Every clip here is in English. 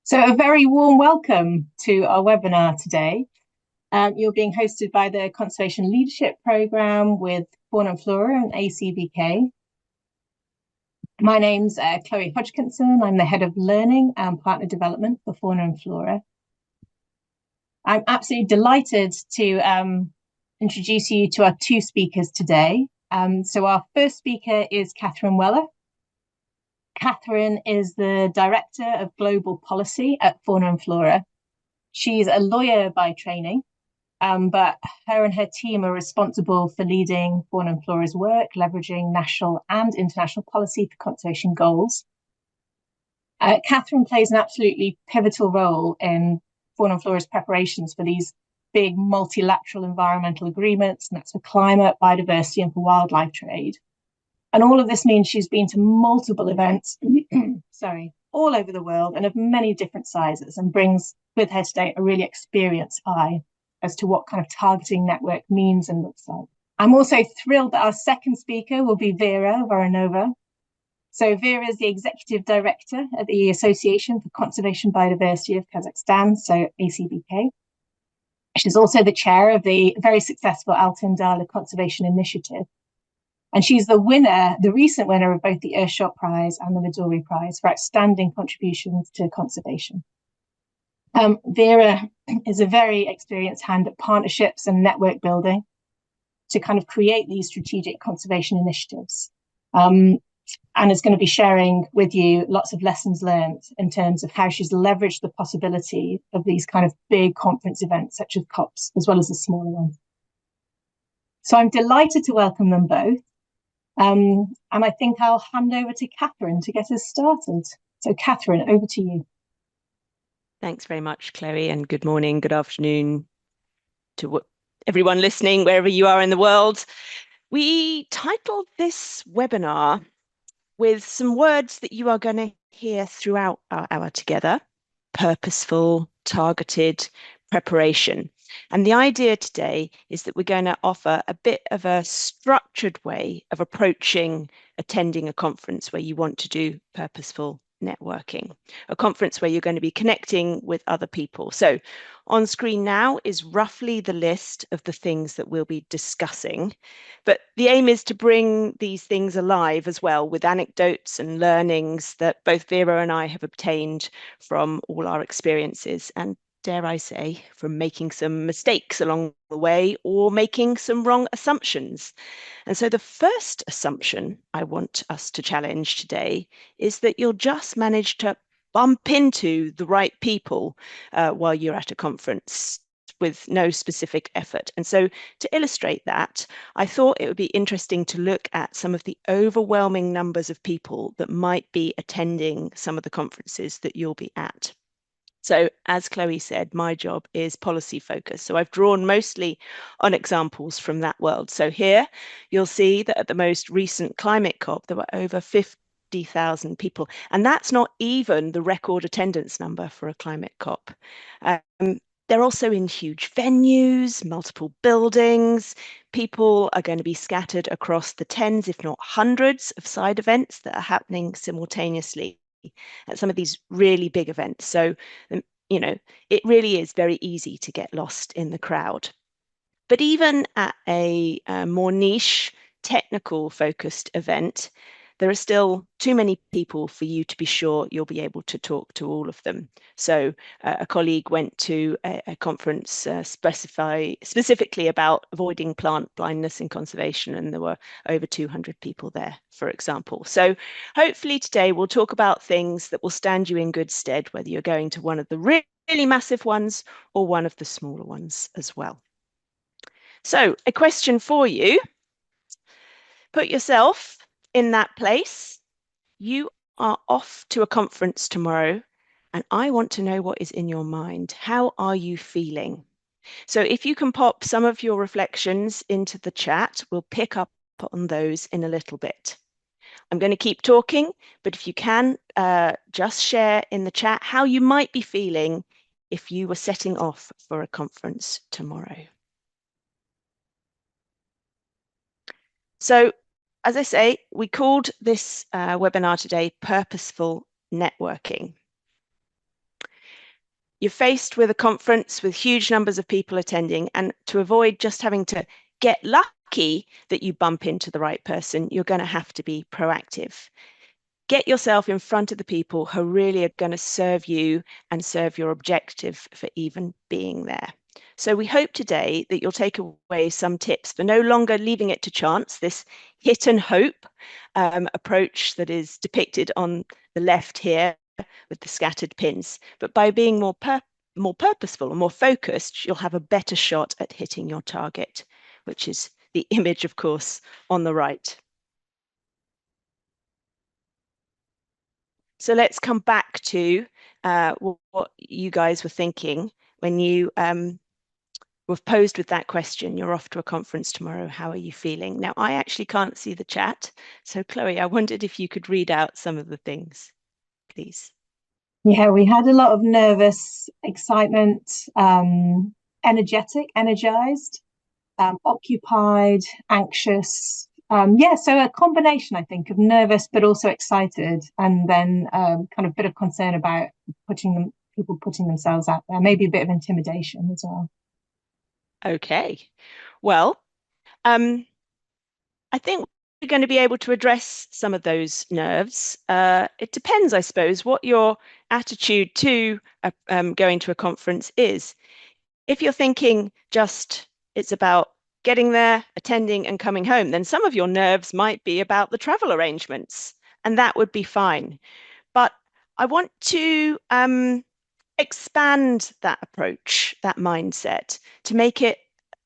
So a very warm welcome to our webinar today. You're being hosted by the Conservation Leadership Programme with Fauna Flora and ACBK. My name's Chloe Hodgkinson. I'm the Head of Learning and Partner Development for Fauna and Flora. I'm absolutely delighted to introduce you to our two speakers today. So our first speaker is Catherine Weller. Catherine is the Director of Global Policy at Fauna and Flora. She's a lawyer by training, but her and her team are responsible for leading Fauna and Flora's work, leveraging national and international policy for conservation goals. Catherine plays an absolutely pivotal role in Fauna and Flora's preparations for these big multilateral environmental agreements, and that's for climate, biodiversity, and for wildlife trade. And all of this means she's been to multiple events, all over the world and of many different sizes, and brings with her today a really experienced eye as to what kind of targeting network means and looks like. I'm also thrilled that our second speaker will be Vera Voronova. So Vera is the Executive Director at the Association for Conservation Biodiversity of Kazakhstan, so ACBK. She's also the chair of the very successful Altyn-Dagli Conservation Initiative. And she's the recent winner of both the Earthshot Prize and the Midori Prize for outstanding contributions to conservation. Vera is a very experienced hand at partnerships and network building to kind of create these strategic conservation initiatives. And is going to be sharing with you lots of lessons learned in terms of how she's leveraged the possibility of these kind of big conference events such as COPs, as well as the smaller ones. So I'm delighted to welcome them both. And I think I'll hand over to Catherine to get us started. So Catherine, over to you. Thanks very much, Chloe, and good morning, good afternoon to everyone listening, wherever you are in the world. We titled this webinar with some words that you are going to hear throughout our hour together: purposeful, targeted, preparation. And the idea today is that we're going to offer a bit of a structured way of approaching attending a conference where you want to do purposeful networking, a conference where you're going to be connecting with other people. So on screen now is roughly the list of the things that we'll be discussing, but the aim is to bring these things alive as well with anecdotes and learnings that both Vera and I have obtained from all our experiences, and dare I say, from making some mistakes along the way or making some wrong assumptions. And so the first assumption I want us to challenge today is that you'll just manage to bump into the right people while you're at a conference with no specific effort. And so to illustrate that, I thought it would be interesting to look at some of the overwhelming numbers of people that might be attending some of the conferences that you'll be at. So as Chloe said, my job is policy focused. So I've drawn mostly on examples from that world. So here you'll see that at the most recent climate COP, there were over 50,000 people. And that's not even the record attendance number for a climate COP. They're also in huge venues, multiple buildings. People are going to be scattered across the tens, if not hundreds, of side events that are happening simultaneously at some of these really big events. So, you know, it really is very easy to get lost in the crowd. But even at a more niche, technical focused event, there are still too many people for you to be sure you'll be able to talk to all of them. So a colleague went to a conference specifically about avoiding plant blindness in conservation, and there were over 200 people there, for example. So hopefully today we'll talk about things that will stand you in good stead, whether you're going to one of the really massive ones or one of the smaller ones as well. So a question for you. Put yourself in that place. You are off to a conference tomorrow, and I want to know what is in your mind. How are you feeling? So if you can pop some of your reflections into the chat, we'll pick up on those in a little bit. I'm going to keep talking, but if you can, just share in the chat how you might be feeling if you were setting off for a conference tomorrow. So, as I say, we called this webinar today Purposeful Networking. you're faced with a conference with huge numbers of people attending, and to avoid just having to get lucky that you bump into the right person, you're going to have to be proactive. Get yourself in front of the people who really are going to serve you and serve your objective for even being there. So we hope today that you'll take away some tips for no longer leaving it to chance, this hit and hope approach that is depicted on the left here with the scattered pins. But by being more purposeful and more focused, you'll have a better shot at hitting your target, which is the image, of course, on the right. So let's come back to what you guys were thinking when you were posed with that question. You're off to a conference tomorrow. How are you feeling? Now, I actually can't see the chat. So Chloe, I wondered if you could read out some of the things, please. Yeah, we had a lot of nervous, excitement, energetic, energized, occupied, anxious. Yeah, so a combination, I think, of nervous but also excited, and then kind of a bit of concern about people putting themselves out there, maybe a bit of intimidation as well. Okay, well, I think we're going to be able to address some of those nerves. It depends, I suppose, what your attitude to going to a conference is. If you're thinking just it's about getting there, attending, and coming home, then some of your nerves might be about the travel arrangements, and that would be fine. But I want to expand that approach, that mindset, to make it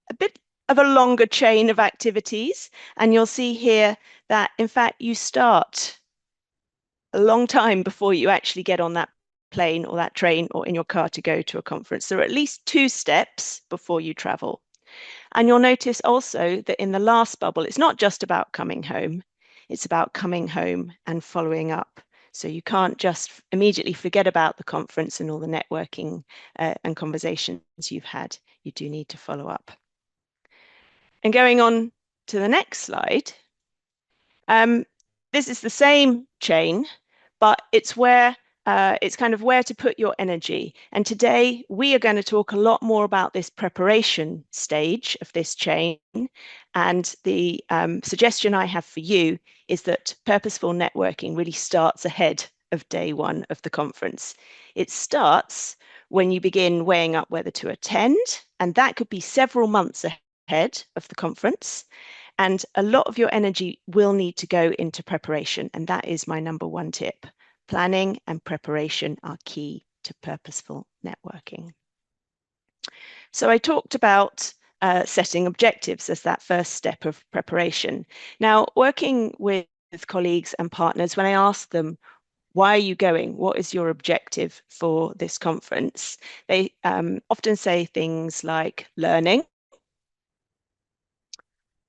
a bit of a longer chain of activities. And you'll see here that, in fact, you start a long time before you actually get on that plane or that train or in your car to go to a conference. There are at least 2 steps before you travel. And you'll notice also that in the last bubble, it's not just about coming home, it's about coming home and following up. So you can't just immediately forget about the conference and all the networking and conversations you've had. You do need to follow up. And going on to the next slide, this is the same chain, but it's where it's kind of where to put your energy. And today we are going to talk a lot more about this preparation stage of this chain. And the suggestion I have for you is that purposeful networking really starts ahead of day 1 of the conference. It starts when you begin weighing up whether to attend, and that could be several months ahead of the conference. And a lot of your energy will need to go into preparation. And that is my number 1 tip. Planning and preparation are key to purposeful networking. So I talked about setting objectives as that first step of preparation. Now, working with colleagues and partners, when I ask them, why are you going? What is your objective for this conference? They often say things like learning,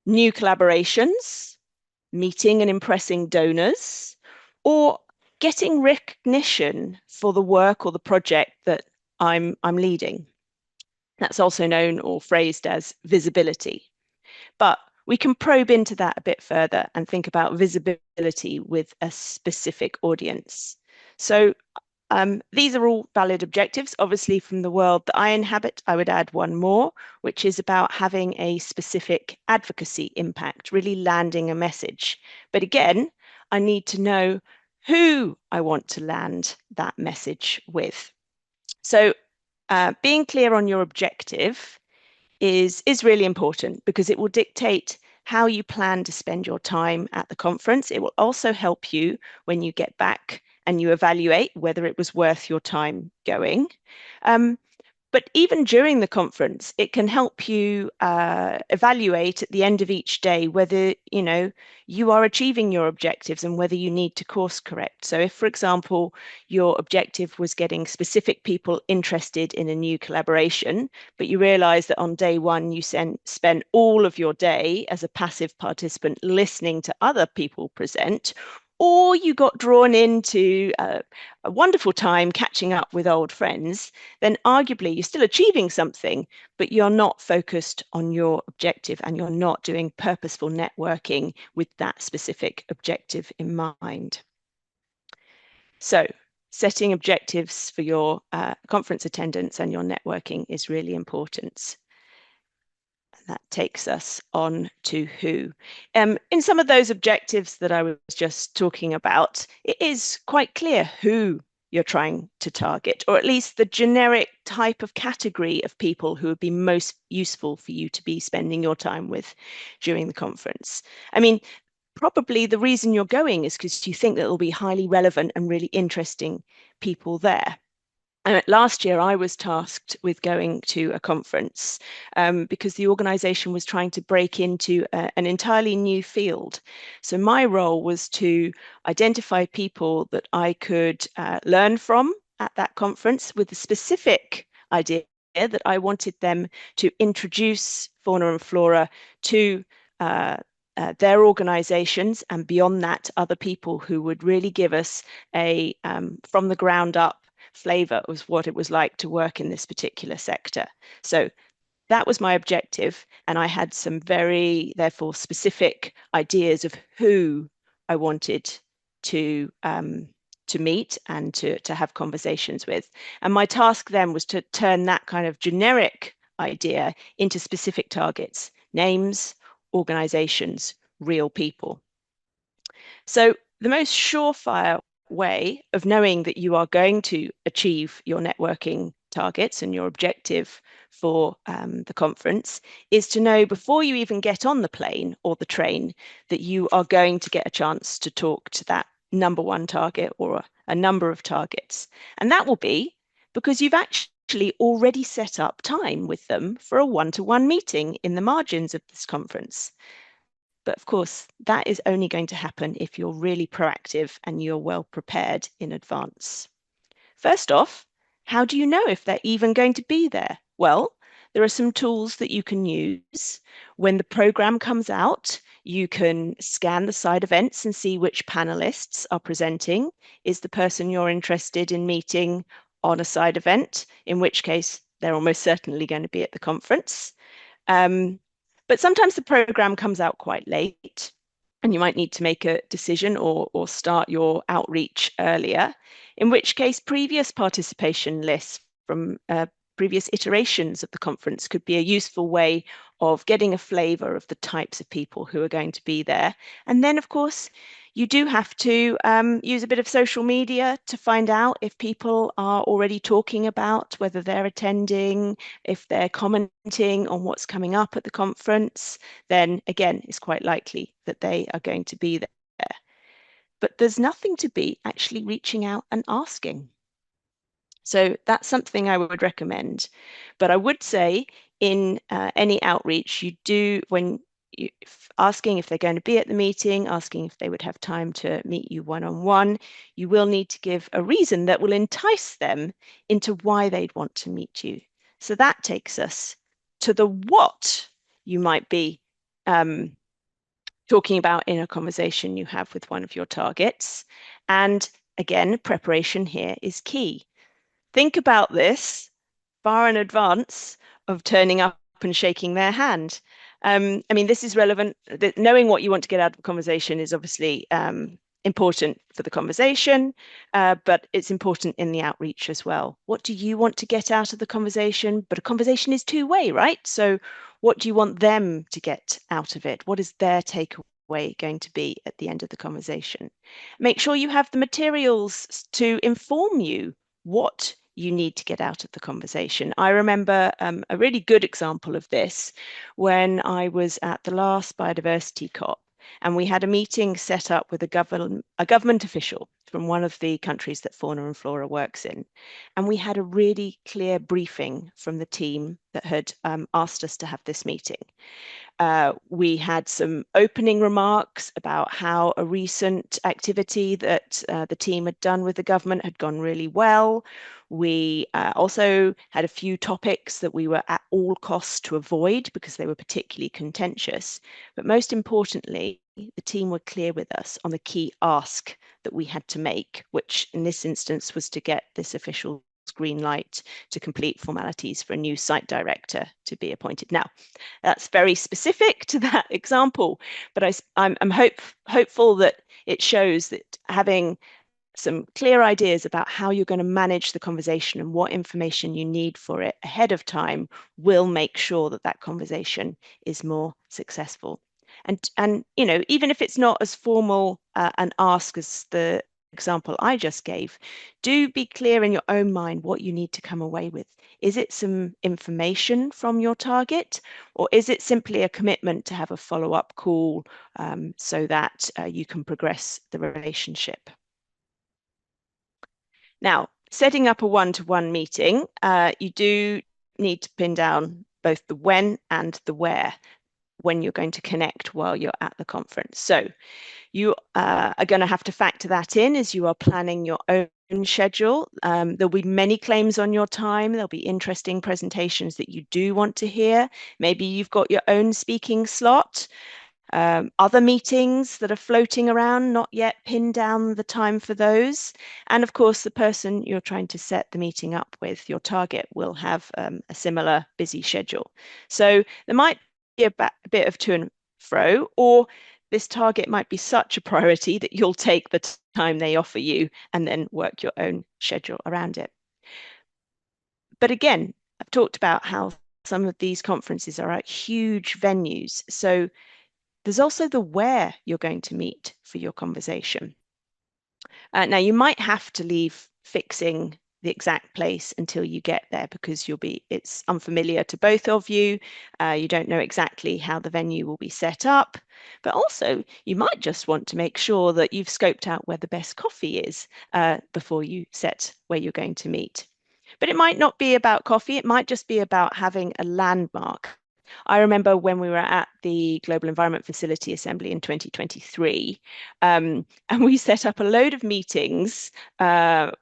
new collaborations, meeting and impressing donors, or getting recognition for the work or the project that I'm leading. That's also known or phrased as visibility. But we can probe into that a bit further and think about visibility with a specific audience. So these are all valid objectives. Obviously, from the world that I inhabit, I would add one more, which is about having a specific advocacy impact, really landing a message. But again, I need to know who I want to land that message with. So being clear on your objective is really important, because it will dictate how you plan to spend your time at the conference. It will also help you when you get back and you evaluate whether it was worth your time going. But even during the conference, it can help you evaluate at the end of each day whether you are achieving your objectives and whether you need to course correct. So if, for example, your objective was getting specific people interested in a new collaboration, but you realize that on day 1 you spent all of your day as a passive participant listening to other people present, or you got drawn into a wonderful time catching up with old friends, then arguably you're still achieving something, but you're not focused on your objective and you're not doing purposeful networking with that specific objective in mind. So setting objectives for your conference attendance and your networking is really important. That takes us on to who. In some of those objectives that I was just talking about, it is quite clear who you're trying to target, or at least the generic type of category of people who would be most useful for you to be spending your time with during the conference. I mean, probably the reason you're going is because you think that there'll be highly relevant and really interesting people there. Last year, I was tasked with going to a conference because the organization was trying to break into an entirely new field. So my role was to identify people that I could learn from at that conference with the specific idea that I wanted them to introduce fauna and flora to their organizations, and beyond that, other people who would really give us a from the ground up flavor of what it was like to work in this particular sector. So that was my objective, and I had some very, therefore, specific ideas of who I wanted to meet and to have conversations with. And my task then was to turn that kind of generic idea into specific targets: names, organizations, real people. So the most surefire way of knowing that you are going to achieve your networking targets and your objective for the conference is to know before you even get on the plane or the train that you are going to get a chance to talk to that number one target or a number of targets. And that will be because you've actually already set up time with them for a one-to-one meeting in the margins of this conference. But of course, that is only going to happen if you're really proactive and you're well prepared in advance. First off, how do you know if they're even going to be there? Well, there are some tools that you can use. When the program comes out, you can scan the side events and see which panelists are presenting. Is the person you're interested in meeting on a side event? In which case, they're almost certainly going to be at the conference. But sometimes the program comes out quite late and you might need to make a decision or start your outreach earlier, in which case previous participation lists from previous iterations of the conference could be a useful way of getting a flavor of the types of people who are going to be there. And then, of course, you do have to use a bit of social media to find out if people are already talking about whether they're attending, if they're commenting on what's coming up at the conference, then again, it's quite likely that they are going to be there. But there's nothing to beat actually reaching out and asking. So that's something I would recommend. But I would say in any outreach, you do, when asking if they're going to be at the meeting, asking if they would have time to meet you one-on-one, you will need to give a reason that will entice them into why they'd want to meet you. So that takes us to the what you might be talking about in a conversation you have with one of your targets. And again, preparation here is key. Think about this far in advance of turning up and shaking their hand. I mean, this is relevant. Knowing what you want to get out of the conversation is obviously important for the conversation, but it's important in the outreach as well. What do you want to get out of the conversation? But a conversation is two-way, right? So what do you want them to get out of it? What is their takeaway going to be at the end of the conversation? Make sure you have the materials to inform you what you need to get out of the conversation. I remember a really good example of this when I was at the last Biodiversity COP, and we had a meeting set up with a government official from one of the countries that Fauna and Flora works in. And we had a really clear briefing from the team that had asked us to have this meeting. We had some opening remarks about how a recent activity that the team had done with the government had gone really well. We also had a few topics that we were at all costs to avoid because they were particularly contentious. But most importantly, the team were clear with us on the key ask that we had to make, which in this instance was to get this official green light to complete formalities for a new site director to be appointed. Now, that's very specific to that example, but I'm hopeful that it shows that having some clear ideas about how you're going to manage the conversation and what information you need for it ahead of time will make sure that that conversation is more successful. And you know, even if it's not as formal an ask as the example I just gave, do be clear in your own mind what you need to come away with. Is it some information from your target, or is it simply a commitment to have a follow-up call so that you can progress the relationship? Now, setting up a one-to-one meeting, you do need to pin down both the when and the where when you're going to connect while you're at the conference. So you are going to have to factor that in as you are planning your own schedule. There'll be many claims on your time. There'll be interesting presentations that you do want to hear. Maybe you've got your own speaking slot. Other meetings that are floating around, not yet pinned down the time for those. And of course, the person you're trying to set the meeting up with, your target, will have a similar busy schedule. So there might be a bit of to and fro, or this target might be such a priority that you'll take the time they offer you and then work your own schedule around it. But again, I've talked about how some of these conferences are at huge venues. So there's also the where you're going to meet for your conversation. Now, you might have to leave fixing the exact place until you get there because it's unfamiliar to both of you. You don't know exactly how the venue will be set up, but also you might just want to make sure that you've scoped out where the best coffee is before you set where you're going to meet. But it might not be about coffee. It might just be about having a landmark. I remember when we were at the Global Environment Facility Assembly in 2023, and we set up a load of meetings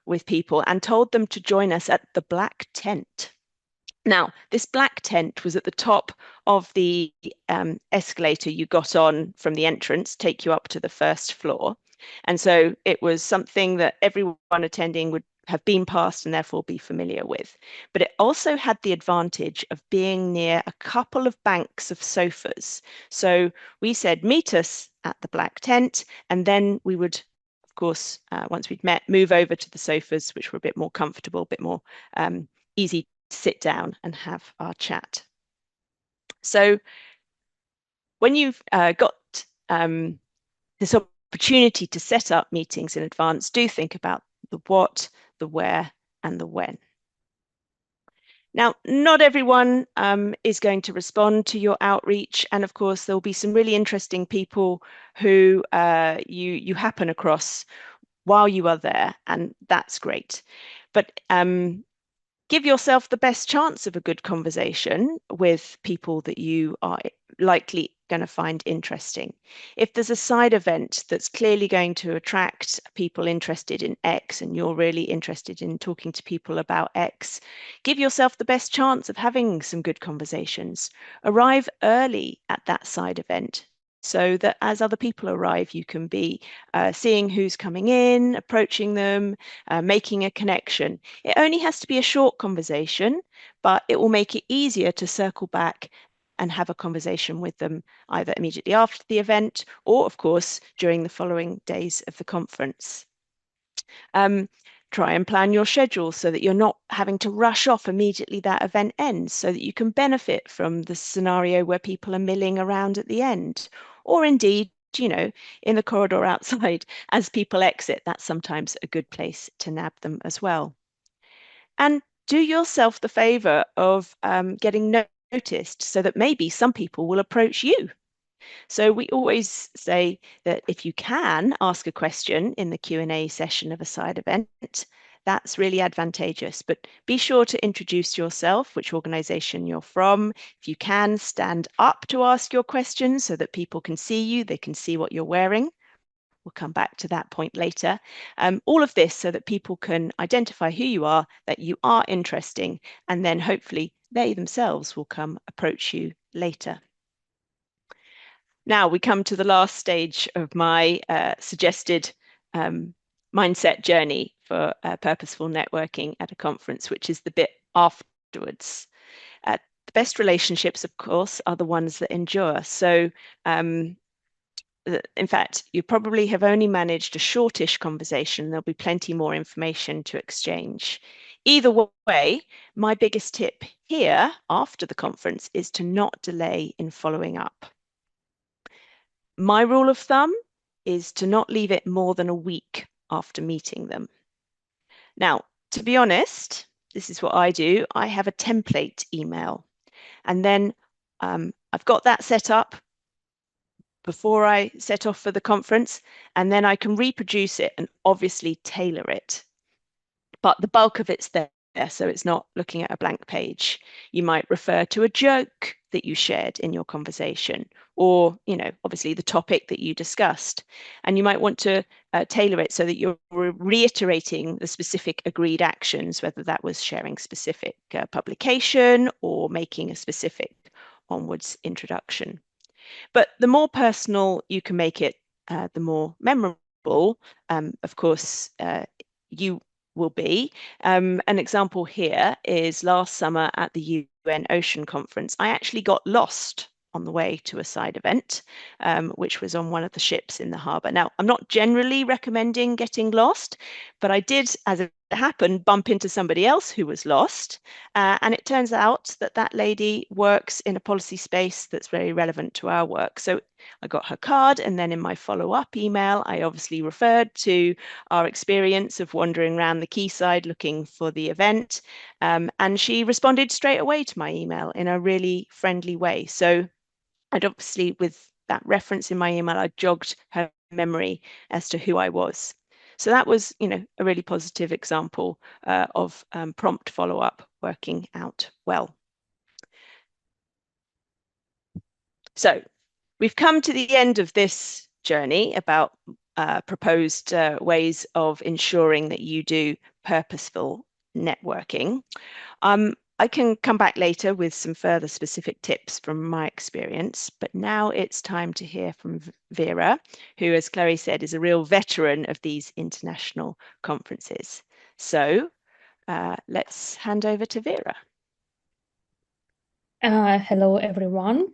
with people and told them to join us at the Black Tent. Now, this black tent was at the top of the escalator you got on from the entrance, take you up to the first floor. And so it was something that everyone attending would have been past and therefore be familiar with. But it also had the advantage of being near a couple of banks of sofas. So we said, meet us at the black tent, and then we would, of course, once we'd met, move over to the sofas, which were a bit more comfortable, a bit more easy to sit down and have our chat. So when you've got this opportunity to set up meetings in advance, do think about the what, the where, and the when. Now, not everyone is going to respond to your outreach, and of course, there'll be some really interesting people who you happen across while you are there, and that's great. But give yourself the best chance of a good conversation with people that you are likely going to find interesting. If there's a side event that's clearly going to attract people interested in X and you're really interested in talking to people about X, give yourself the best chance of having some good conversations. Arrive early at that side event so that as other people arrive, you can be seeing who's coming in, approaching them, making a connection. It only has to be a short conversation, but it will make it easier to circle back and have a conversation with them either immediately after the event or, of course, during the following days of the conference. Try and plan your schedule so that you're not having to rush off immediately that event ends, so that you can benefit from the scenario where people are milling around at the end. Or indeed, you know, in the corridor outside as people exit, that's sometimes a good place to nab them as well. And do yourself the favor of getting noticed so that maybe some people will approach you. So we always say that if you can ask a question in the Q&A session of a side event, that's really advantageous. But be sure to introduce yourself, which organization you're from. If you can, stand up to ask your questions so that people can see you, they can see what you're wearing. We'll come back to that point later. All of this so that people can identify who you are, that you are interesting, and then hopefully they themselves will come approach you later. Now we come to the last stage of my suggested mindset journey for purposeful networking at a conference, which is the bit afterwards. The best relationships, of course, are the ones that endure. So in fact, you probably have only managed a shortish conversation. There'll be plenty more information to exchange. Either way, my biggest tip here after the conference is to not delay in following up. My rule of thumb is to not leave it more than a week after meeting them. Now, to be honest, this is what I do. I have a template email, and then I've got that set up before I set off for the conference, and then I can reproduce it and obviously tailor it. But the bulk of it's there, so it's not looking at a blank page. You might refer to a joke that you shared in your conversation, or, obviously the topic that you discussed. And you might want to tailor it so that you're reiterating the specific agreed actions, whether that was sharing specific publication or making a specific onwards introduction. But the more personal you can make it, the more memorable, of course, you will be. An example here is last summer at the UN Ocean Conference. I actually got lost on the way to a side event, which was on one of the ships in the harbour. Now, I'm not generally recommending getting lost, but I did, as it happened, bump into somebody else who was lost. And it turns out that that lady works in a policy space that's very relevant to our work. So I got her card, and then in my follow-up email, I obviously referred to our experience of wandering around the quayside looking for the event. And she responded straight away to my email in a really friendly way. So I'd obviously, with that reference in my email, I jogged her memory as to who I was. So that was, a really positive example of prompt follow-up working out well. So we've come to the end of this journey about proposed ways of ensuring that you do purposeful networking. I can come back later with some further specific tips from my experience, but now it's time to hear from Vera, who, as Chloe said, is a real veteran of these international conferences. So let's hand over to Vera. Hello, everyone.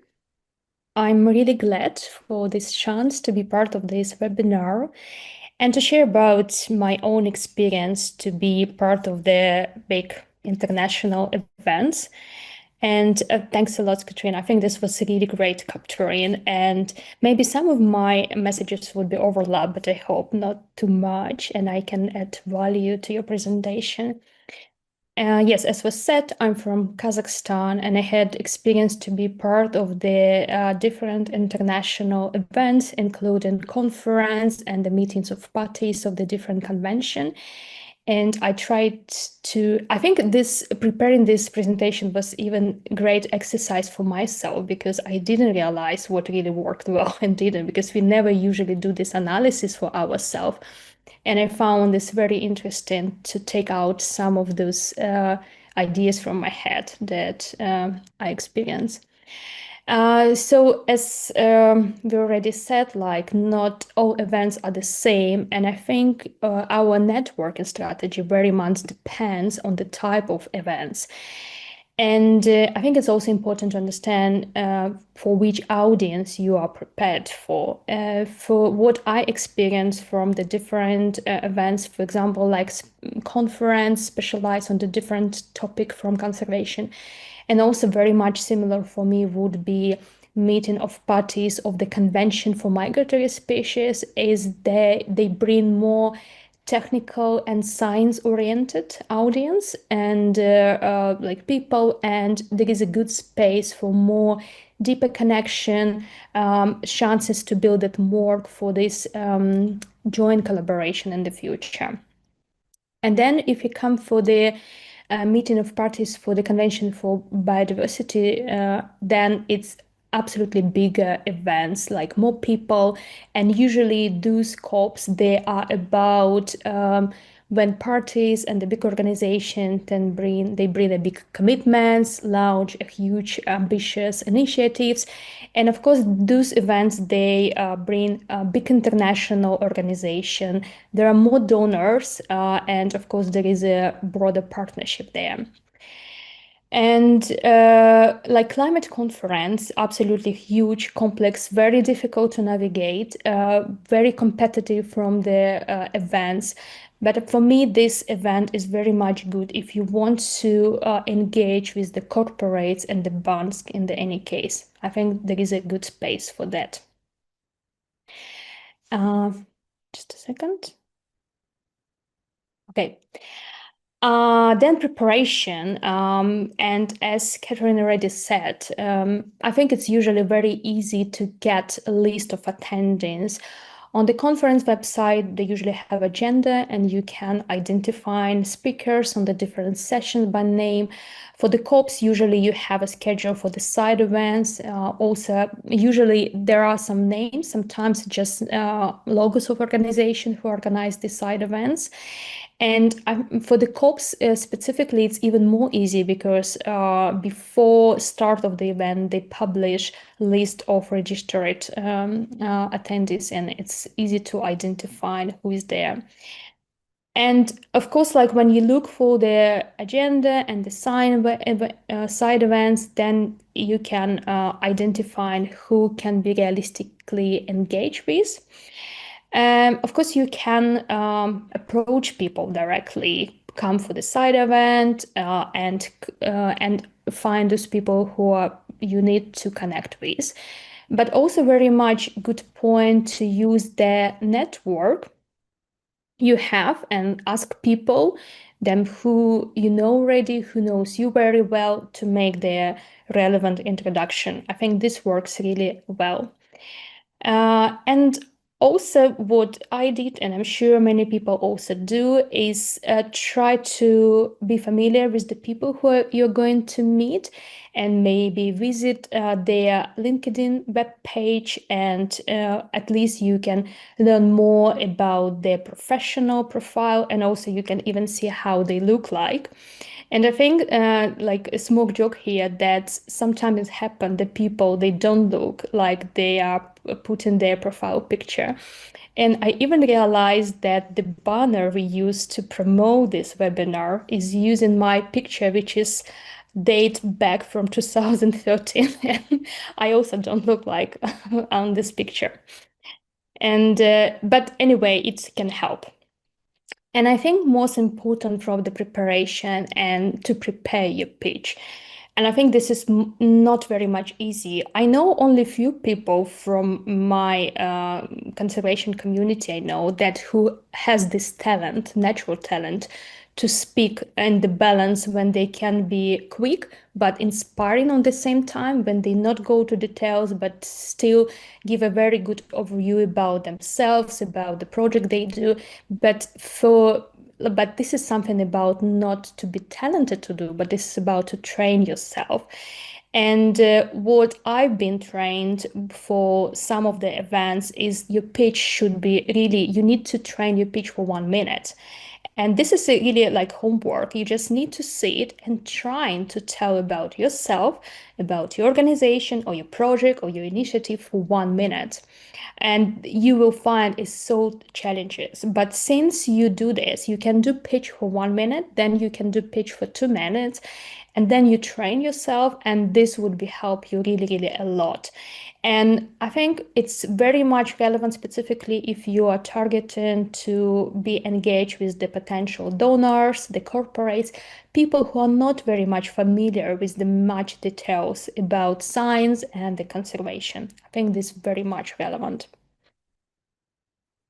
I'm really glad for this chance to be part of this webinar and to share about my own experience to be part of the big international events. And thanks a lot, Katrina. I think this was really great capturing, and maybe some of my messages would be overlapped, but I hope not too much, and I can add value to your presentation. Yes, as was said, I'm from Kazakhstan, and I had experience to be part of the different international events, including conference and the meetings of parties of the different convention. And I tried to, I think preparing this presentation was even great exercise for myself, because I didn't realize what really worked well and didn't, because we never usually do this analysis for ourselves. And I found this very interesting to take out some of those ideas from my head that I experienced. So as we already said, like not all events are the same. And I think our networking strategy very much depends on the type of events. And I think it's also important to understand for which audience you are prepared for. For what I experienced from the different events, for example, like conference specialized on the different topic from conservation, and also very much similar for me would be meeting of parties of the Convention for Migratory Species, is they bring more technical and science-oriented audience and like people, and there is a good space for more deeper connection, chances to build it more for this joint collaboration in the future. And then if you come for the meeting of parties for the Convention for Biodiversity, then it's absolutely bigger events, like more people, and usually those scopes, they are about when parties and the big organization they bring a big commitments, launch a huge ambitious initiatives, and of course those events they bring a big international organization. There are more donors, and of course there is a broader partnership there. And like climate conference, absolutely huge, complex, very difficult to navigate, very competitive from the events. But for me, this event is very much good if you want to engage with the corporates and the banks in any case. I think there is a good space for that. Just a second. Okay. Then preparation, and as Catherine already said, I think it's usually very easy to get a list of attendees. On the conference website, they usually have agenda and you can identify speakers on the different sessions by name. For the COPs, usually you have a schedule for the side events. Also, usually there are some names, sometimes just logos of organization who organize the side events. And for the COPs specifically, it's even more easy because before start of the event, they publish list of registered attendees, and it's easy to identify who is there. And of course, like when you look for the agenda and the side events, then you can identify who can be realistically engaged with. Of course, you can approach people directly, come for the side event, and find those people who you need to connect with. But also very much good point to use the network you have and ask people, them who you know already, who knows you very well, to make their relevant introduction. I think this works really well. And also what I did, and I'm sure many people also do, is try to be familiar with the people who you're going to meet and maybe visit their LinkedIn webpage, and at least you can learn more about their professional profile, and also you can even see how they look like. And I think like a small joke here that sometimes it happens that people, they don't look like they are put in their profile picture. And I even realized that the banner we use to promote this webinar is using my picture, which is date back from 2013. And I also don't look like on this picture. And but anyway, it can help. And I think most important from the preparation and to prepare your pitch. And I think this is not very much easy. I know only few people from my conservation community I know that who has this talent, natural talent, to speak and the balance when they can be quick but inspiring on the same time, when they not go to details but still give a very good overview about themselves, about the project they do. But this is something about not to be talented to do, but this is about to train yourself. And what I've been trained for some of the events is your pitch should be really, you need to train your pitch for 1 minute. And this is really like homework. You just need to see it and trying to tell about yourself, about your organization or your project or your initiative for 1 minute. And you will find it's so challenges. But since you do this, you can do pitch for 1 minute, then you can do pitch for 2 minutes, and then you train yourself, and this would be help you really, really a lot. And I think it's very much relevant, specifically if you are targeting to be engaged with the potential donors, the corporates, people who are not very much familiar with the much details about science and the conservation. I think this is very much relevant.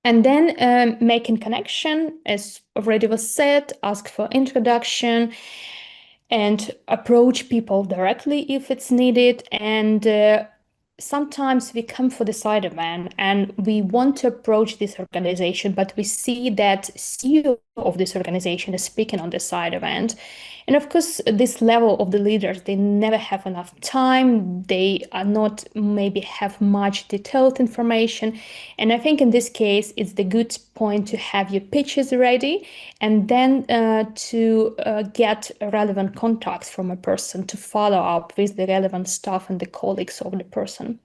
And then making connection, as already was said, ask for introduction and approach people directly if it's needed. And sometimes we come for the side event and we want to approach this organization, but we see that CEO of this organization is speaking on the side event. And of course, this level of the leaders, they never have enough time. They are not maybe have much detailed information. And I think in this case, it's the good point to have your pitches ready and then to get relevant contacts from a person to follow up with the relevant staff and the colleagues of the person.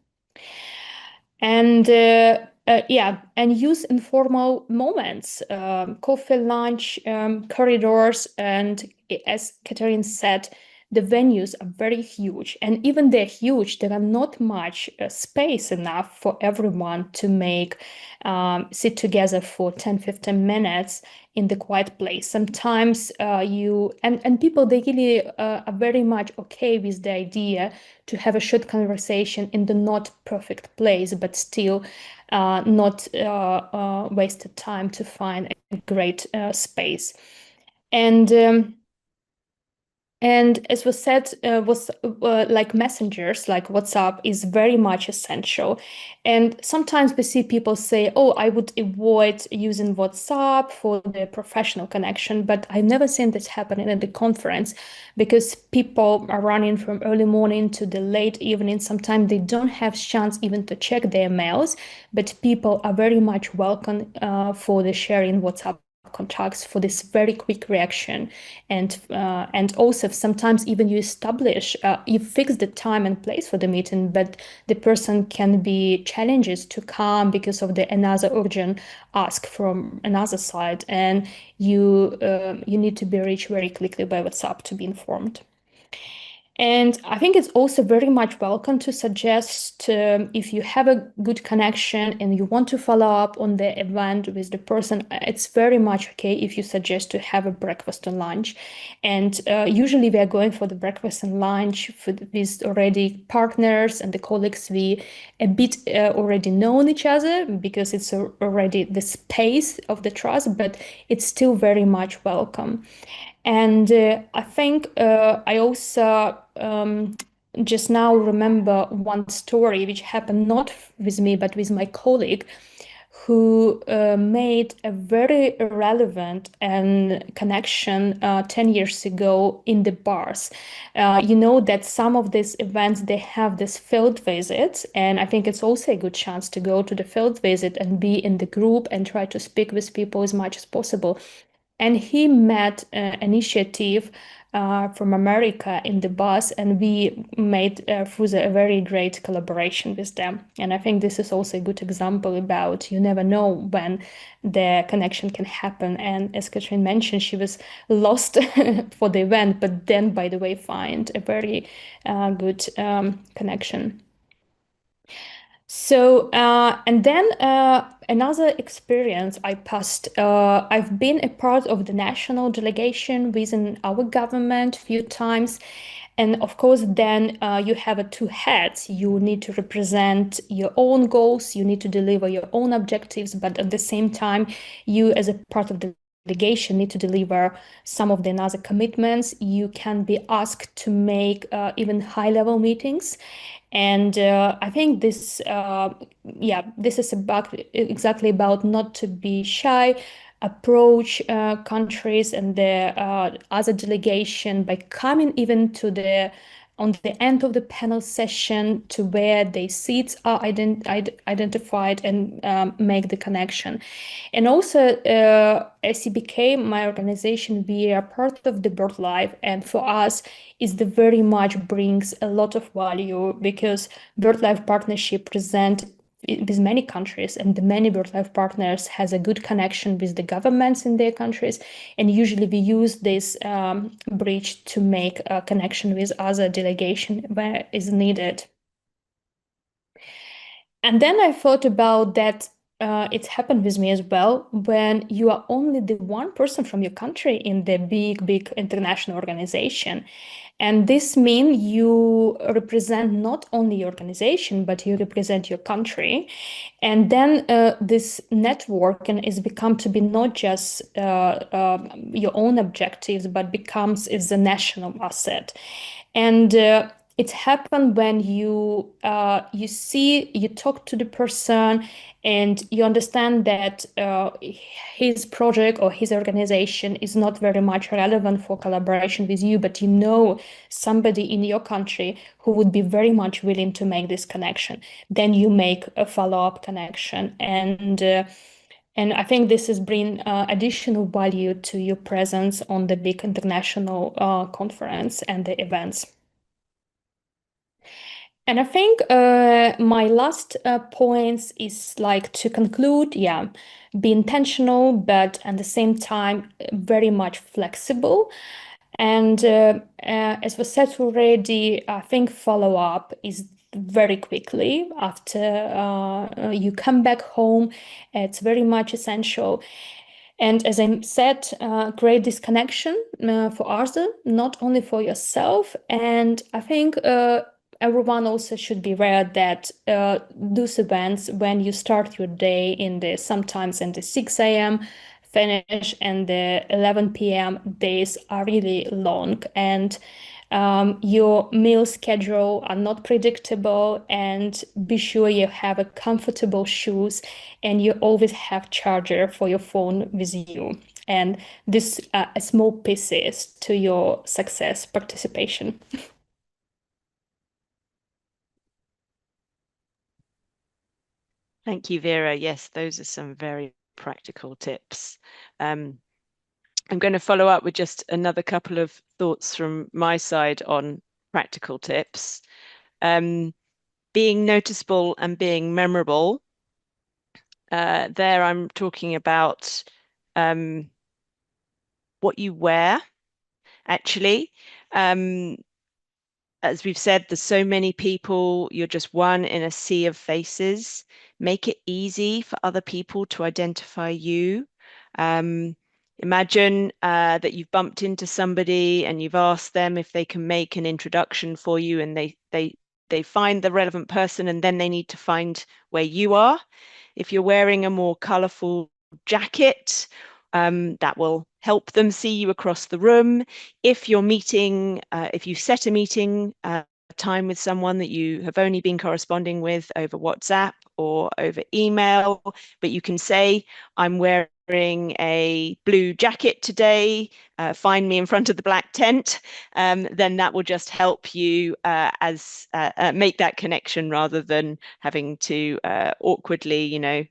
And and use informal moments, coffee, lunch, corridors, and as Catherine said, the venues are very huge, and even they're huge, there are not much space enough for everyone to sit together for 10-15 minutes in the quiet place. Sometimes people, they really are very much okay with the idea to have a short conversation in the not perfect place, but still not wasted time to find a great space. And as was said, like messengers, like WhatsApp is very much essential. And sometimes we see people say, oh, I would avoid using WhatsApp for the professional connection, but I've never seen this happening at the conference, because people are running from early morning to the late evening. Sometimes they don't have chance even to check their mails, but people are very much welcome for the sharing WhatsApp contacts for this very quick reaction. And also sometimes even you fix the time and place for the meeting, but the person can be challenges to come because of another urgent ask from another side, and you need to be reached very quickly by WhatsApp to be informed. And I think it's also very much welcome to suggest if you have a good connection and you want to follow up on the event with the person, it's very much okay if you suggest to have a breakfast and lunch. And usually we are going for the breakfast and lunch with already partners and the colleagues we a bit already known each other, because it's already the space of the trust, but it's still very much welcome. And I think I also just now remember one story which happened not with me, but with my colleague, who made a very relevant connection 10 years ago in the bars. You know that some of these events, they have this field visits, and I think it's also a good chance to go to the field visit and be in the group and try to speak with people as much as possible. And he met an initiative from America in the bus, and we made a very great collaboration with them. And I think this is also a good example about you never know when the connection can happen. And as Katrin mentioned, she was lost for the event, but then, by the way, find a very good connection. So, and then another experience I passed, I've been a part of the national delegation within our government a few times. And of course, then you have two hats. You need to represent your own goals, you need to deliver your own objectives, but at the same time, you as a part of the delegation need to deliver some of the other commitments. You can be asked to make even high-level meetings. And I think this is exactly about not to be shy, approach countries and the other delegation by coming even on the end of the panel session to where their seats are identified and make the connection. And also, ACBK, my organization, we are part of the BirdLife, and for us, very much brings a lot of value, because BirdLife partnership present with many countries, and the many BirdLife partners has a good connection with the governments in their countries, and usually we use this bridge to make a connection with other delegation where is needed. And then I thought about that it's happened with me as well, when you are only the one person from your country in the big international organization. And this means you represent not only your organization, but you represent your country. And then this networking is become to be not just your own objectives, but becomes is a national asset. And it happened when you talk to the person and you understand that his project or his organization is not very much relevant for collaboration with you, but you know somebody in your country who would be very much willing to make this connection. Then you make a follow-up connection, and I think this has bring additional value to your presence on the big international conference and the events. And I think my last points is like to conclude, be intentional, but at the same time, very much flexible. And as was said already, I think follow-up is very quickly after you come back home. It's very much essential. And as I said, create this connection for others, not only for yourself. And I think everyone also should be aware that those events, when you start your day sometimes in the 6 a.m., finish and the 11 p.m. days are really long, and your meal schedule are not predictable, and be sure you have a comfortable shoes and you always have charger for your phone with you. And this small pieces to your success participation. Thank you, Vera. Yes, those are some very practical tips. I'm going to follow up with just another couple of thoughts from my side on practical tips. Being noticeable and being memorable. There I'm talking about what you wear, actually. As we've said, there's so many people, you're just one in a sea of faces. Make it easy for other people to identify you. Imagine that you've bumped into somebody and you've asked them if they can make an introduction for you, and they find the relevant person, and then they need to find where you are. If you're wearing a more colourful jacket, that will help them see you across the room. If you're meeting, if you set a meeting time with someone that you have only been corresponding with over WhatsApp or over email, but you can say, I'm wearing a blue jacket today, find me in front of the black tent, then that will just help you make that connection rather than having to awkwardly,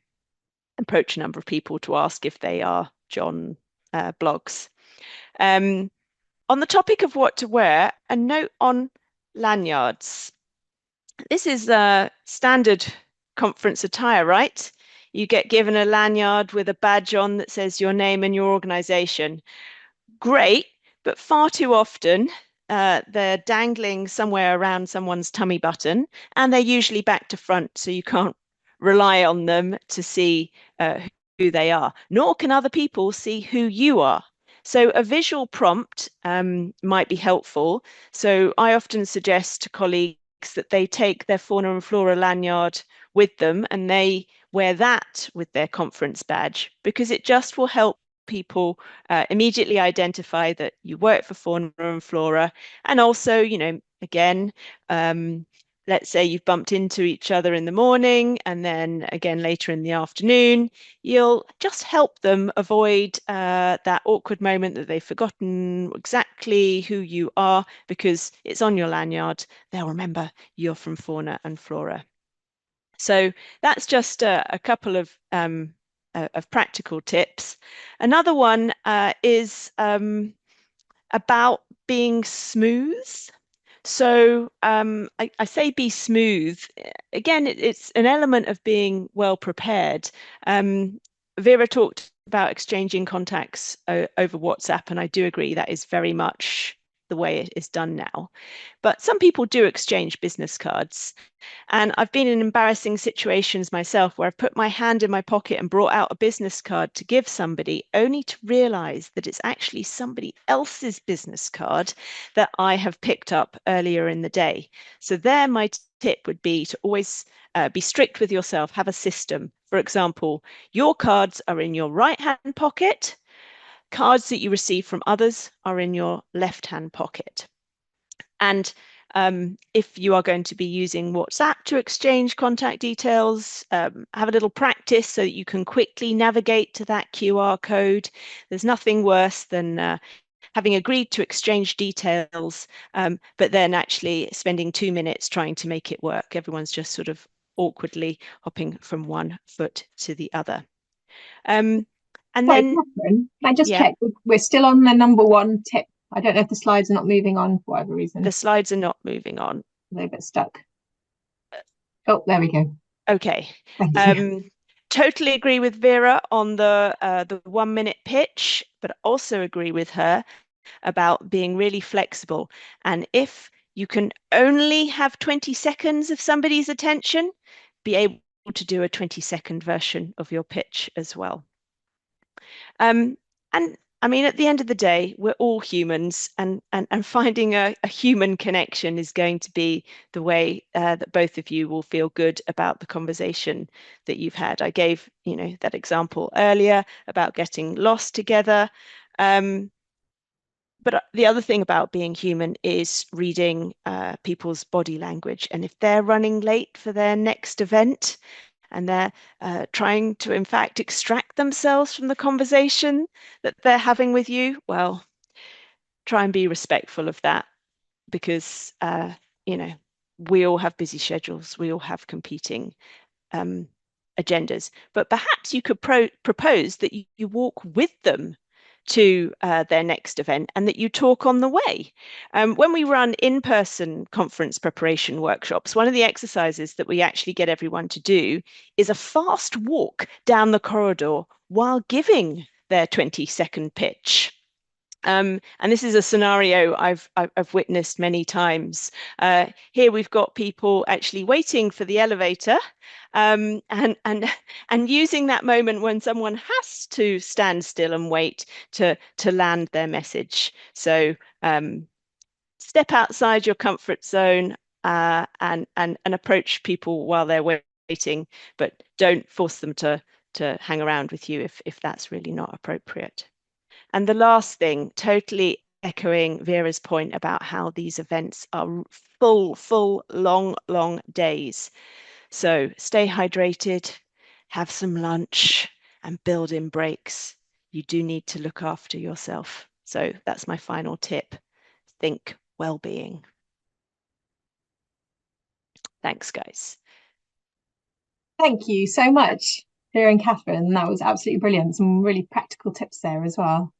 approach a number of people to ask if they are John Blogs. On the topic of what to wear, a note on lanyards. This is standard conference attire, right? You get given a lanyard with a badge on that says your name and your organization. Great, but far too often they're dangling somewhere around someone's tummy button, and they're usually back to front, so you can't rely on them to see who they are, nor can other people see who you are. So a visual prompt might be helpful. So I often suggest to colleagues that they take their Fauna and Flora lanyard with them and they wear that with their conference badge, because it just will help people immediately identify that you work for Fauna and Flora. And also, again, let's say you've bumped into each other in the morning and then again later in the afternoon, you'll just help them avoid that awkward moment that they've forgotten exactly who you are, because it's on your lanyard. They'll remember you're from Fauna and Flora. So that's just a couple of practical tips. Another one is about being smooth. So I say be smooth. Again, it's an element of being well prepared. Vera talked about exchanging contacts over WhatsApp, and I do agree that is very much the way it is done now. But some people do exchange business cards. And I've been in embarrassing situations myself where I've put my hand in my pocket and brought out a business card to give somebody, only to realize that it's actually somebody else's business card that I have picked up earlier in the day. So there, my tip would be to always be strict with yourself, have a system. For example, your cards are in your right-hand pocket. Cards that you receive from others are in your left-hand pocket. And if you are going to be using WhatsApp to exchange contact details, have a little practice so that you can quickly navigate to that QR code. There's nothing worse than having agreed to exchange details, but then actually spending 2 minutes trying to make it work. Everyone's just sort of awkwardly hopping from one foot to the other. And Sorry, then, Catherine, can I just check? We're still on the number one tip. I don't know if the slides are not moving on for whatever reason. The slides are not moving on. They're a bit stuck. Oh, there we go. Okay. Totally agree with Vera on the 1 minute pitch, but also agree with her about being really flexible. And if you can only have 20 seconds of somebody's attention, be able to do a 20-second version of your pitch as well. And I mean, at the end of the day, we're all humans, and finding a human connection is going to be the way that both of you will feel good about the conversation that you've had. I gave, that example earlier about getting lost together. But the other thing about being human is reading people's body language. And if they're running late for their next event, and they're trying to, in fact, extract themselves from the conversation that they're having with you, well, try and be respectful of that, because, we all have busy schedules. We all have competing agendas. But perhaps you could propose that you walk with them to their next event, and that you talk on the way. When we run in-person conference preparation workshops, one of the exercises that we actually get everyone to do is a fast walk down the corridor while giving their 20-second pitch. And this is a scenario I've witnessed many times. Here we've got people actually waiting for the elevator, and using that moment when someone has to stand still and wait to land their message. So step outside your comfort zone and approach people while they're waiting, but don't force them to hang around with you if that's really not appropriate. And the last thing, totally echoing Vera's point about how these events are full, long days. So stay hydrated, have some lunch, and build in breaks. You do need to look after yourself. So that's my final tip. Think well-being. Thanks, guys. Thank you so much, Vera and Catherine. That was absolutely brilliant. Some really practical tips there as well.